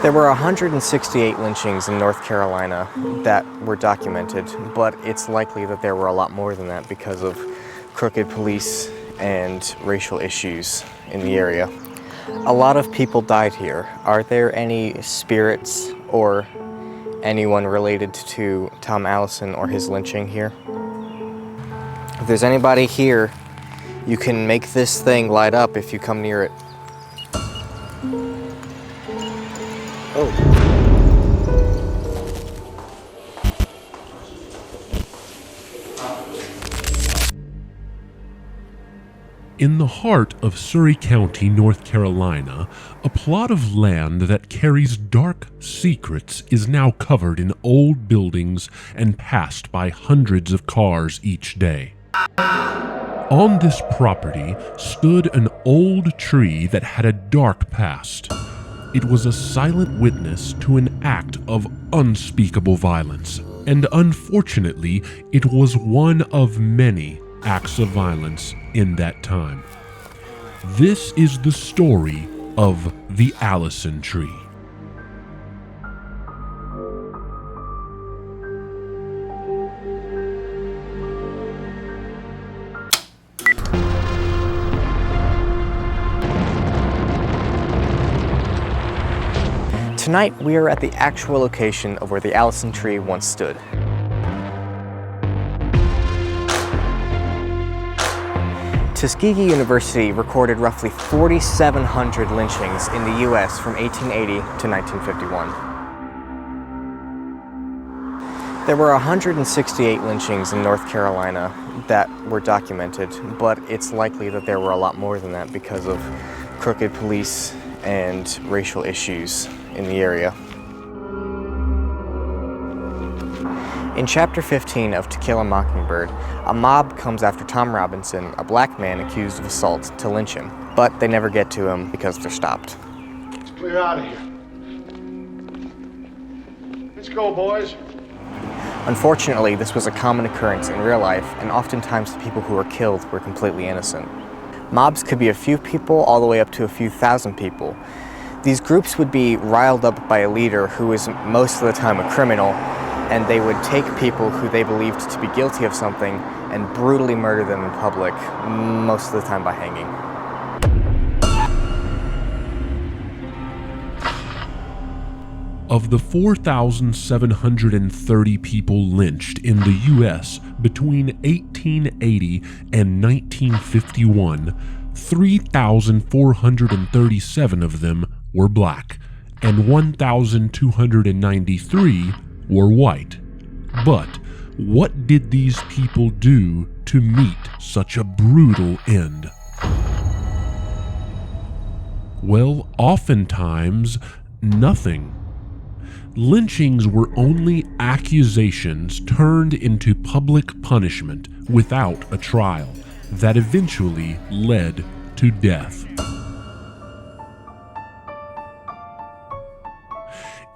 There were 168 lynchings in North Carolina that were documented, but it's likely that there were a lot more than that because of crooked police and racial issues in the area. A lot of people died here. Are there any spirits or anyone related to Tom Allison or his lynching here? If there's anybody here, you can make this thing light up if you come near it. Oh. In the heart of Surry County, North Carolina, a plot of land that carries dark secrets is now covered in old buildings and passed by hundreds of cars each day. On this property stood an old tree that had a dark past. It was a silent witness to an act of unspeakable violence, and unfortunately, it was one of many acts of violence in that time. This is the story of the Allison tree. Tonight, we are at the actual location of where the Allison tree once stood. Tuskegee University recorded roughly 4,700 lynchings in the U.S. from 1880 to 1951. There were 168 lynchings in North Carolina that were documented, but it's likely that there were a lot more than that because of crooked police and racial issues in the area. In Chapter 15 of To Kill a Mockingbird, a mob comes after Tom Robinson, a black man accused of assault, to lynch him, but they never get to him because they're stopped. Let's clear out of here. Let's go, boys. Unfortunately, this was a common occurrence in real life, and oftentimes the people who were killed were completely innocent. Mobs could be a few people all the way up to a few thousand people. These groups would be riled up by a leader who was most of the time a criminal, and they would take people who they believed to be guilty of something and brutally murder them in public, most of the time by hanging. Of the 4,730 people lynched in the U.S. between 1880 and 1951, 3,437 of them were black, and 1,293 were white. But what did these people do to meet such a brutal end? Well, oftentimes, nothing. Lynchings were only accusations turned into public punishment without a trial that eventually led to death.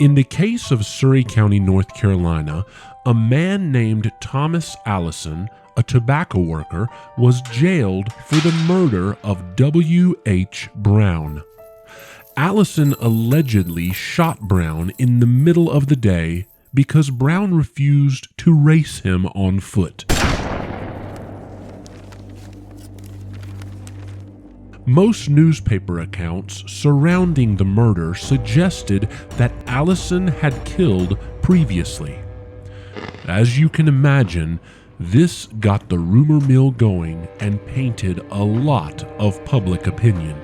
In the case of Surry County, North Carolina, a man named Thomas Allison, a tobacco worker, was jailed for the murder of W.H. Brown. Allison allegedly shot Brown in the middle of the day because Brown refused to race him on foot. Most newspaper accounts surrounding the murder suggested that Allison had killed previously. As you can imagine, this got the rumor mill going and painted a lot of public opinion.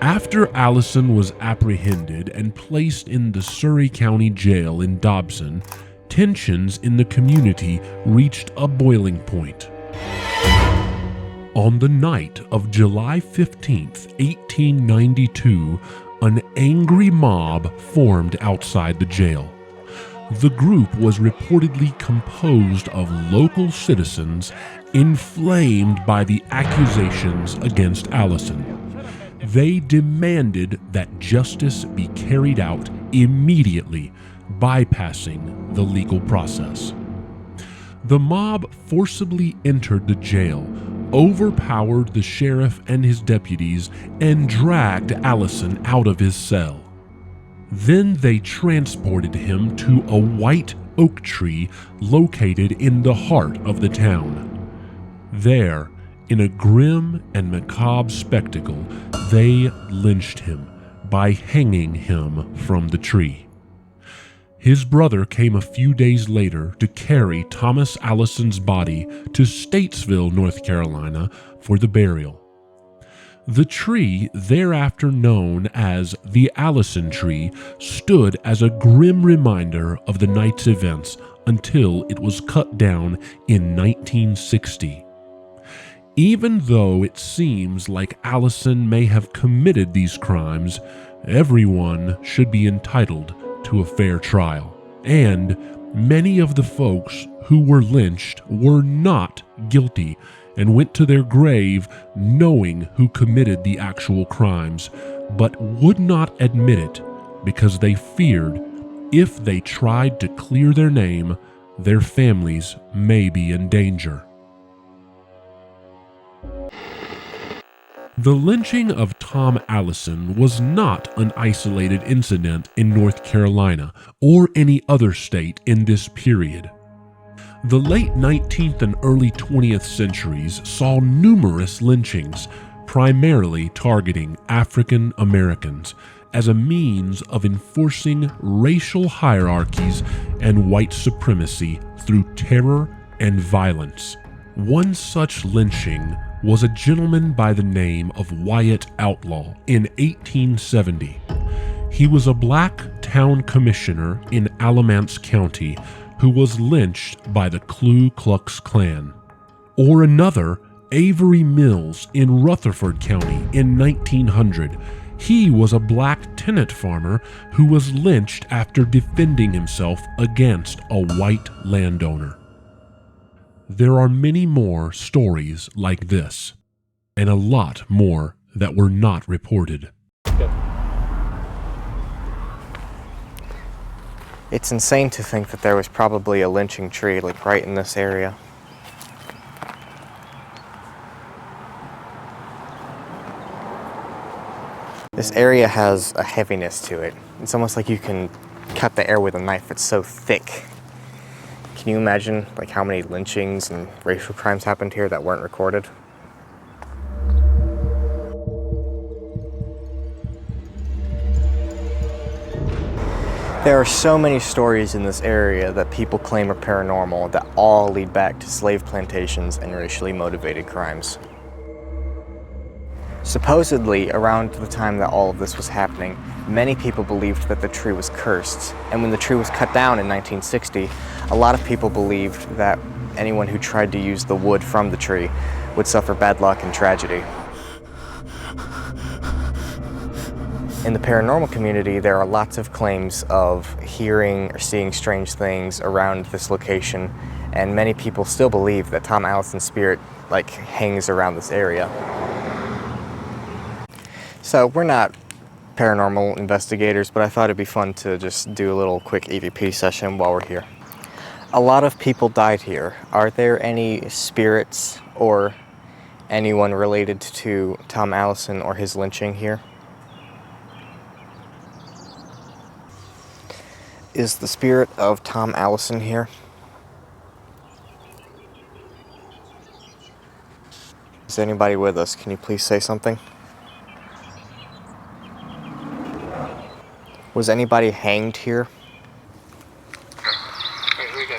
After Allison was apprehended and placed in the Surry County Jail in Dobson, tensions in the community reached a boiling point. On the night of July 15, 1892, an angry mob formed outside the jail. The group was reportedly composed of local citizens inflamed by the accusations against Allison. They demanded that justice be carried out immediately, bypassing the legal process. The mob forcibly entered the jail, overpowered the sheriff and his deputies, and dragged Allison out of his cell. Then they transported him to a white oak tree located in the heart of the town. There, in a grim and macabre spectacle, they lynched him by hanging him from the tree. His brother came a few days later to carry Thomas Allison's body to Statesville, North Carolina, for the burial. The tree, thereafter known as the Allison tree, stood as a grim reminder of the night's events until it was cut down in 1960. Even though it seems like Allison may have committed these crimes, everyone should be entitled to a fair trial. And many of the folks who were lynched were not guilty and went to their grave knowing who committed the actual crimes, but would not admit it because they feared if they tried to clear their name, their families may be in danger. The lynching of Tom Allison was not an isolated incident in North Carolina or any other state in this period. The late 19th and early 20th centuries saw numerous lynchings, primarily targeting African Americans, as a means of enforcing racial hierarchies and white supremacy through terror and violence. One such lynching was a gentleman by the name of Wyatt Outlaw in 1870. He was a black town commissioner in Alamance County who was lynched by the Ku Klux Klan. Or another, Avery Mills in Rutherford County in 1900. He was a black tenant farmer who was lynched after defending himself against a white landowner. There are many more stories like this, and a lot more that were not reported. It's insane to think that there was probably a lynching tree like right in this area. This area has a heaviness to it. It's almost like you can cut the air with a knife. It's so thick. Can you imagine like how many lynchings and racial crimes happened here that weren't recorded? There are so many stories in this area that people claim are paranormal that all lead back to slave plantations and racially motivated crimes. Supposedly, around the time that all of this was happening, many people believed that the tree was cursed. And when the tree was cut down in 1960, a lot of people believed that anyone who tried to use the wood from the tree would suffer bad luck and tragedy. In the paranormal community, there are lots of claims of hearing or seeing strange things around this location, and many people still believe that Tom Allison's spirit hangs around this area. So we're not paranormal investigators, but I thought it'd be fun to just do a little quick EVP session while we're here. A lot of people died here. Are there any spirits or anyone related to Tom Allison or his lynching here? Is the spirit of Tom Allison here? Is anybody with us? Can you please say something? Was anybody hanged here? Here we go.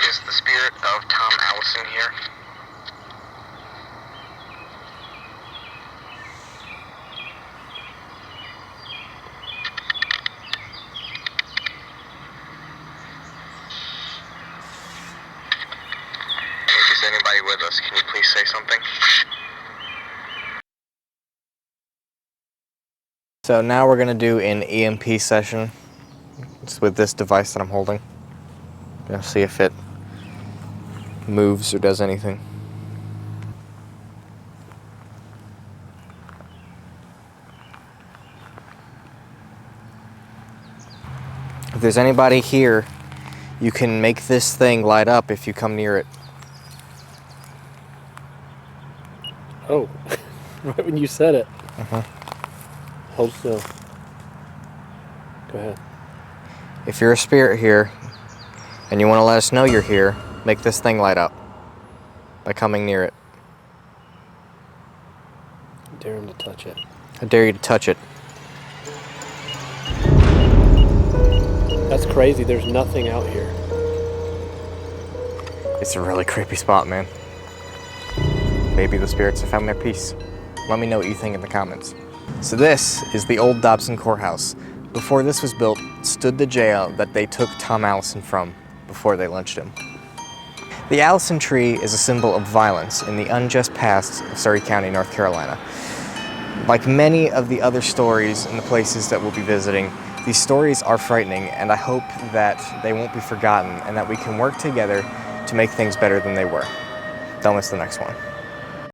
Is the spirit of Tom Allison here? Is anybody with us? Can you please say something? So now we're going to do an EMP session. It's with this device that I'm holding. Gonna see if it moves or does anything. If there's anybody here, you can make this thing light up if you come near it. Oh. right when you said it. Hold still. Go ahead. If you're a spirit here and you want to let us know you're here, make this thing light up by coming near it. I dare him to touch it. I dare you to touch it. That's crazy. There's nothing out here. It's a really creepy spot, man. Maybe the spirits have found their peace. Let me know what you think in the comments. So this is the old Dobson courthouse. Before this was built, stood the jail that they took Tom Allison from before they lynched him. The Allison tree is a symbol of violence in the unjust past of Surry County, North Carolina. Like many of the other stories and the places that we'll be visiting, these stories are frightening, and I hope that they won't be forgotten and that we can work together to make things better than they were. Don't miss the next one.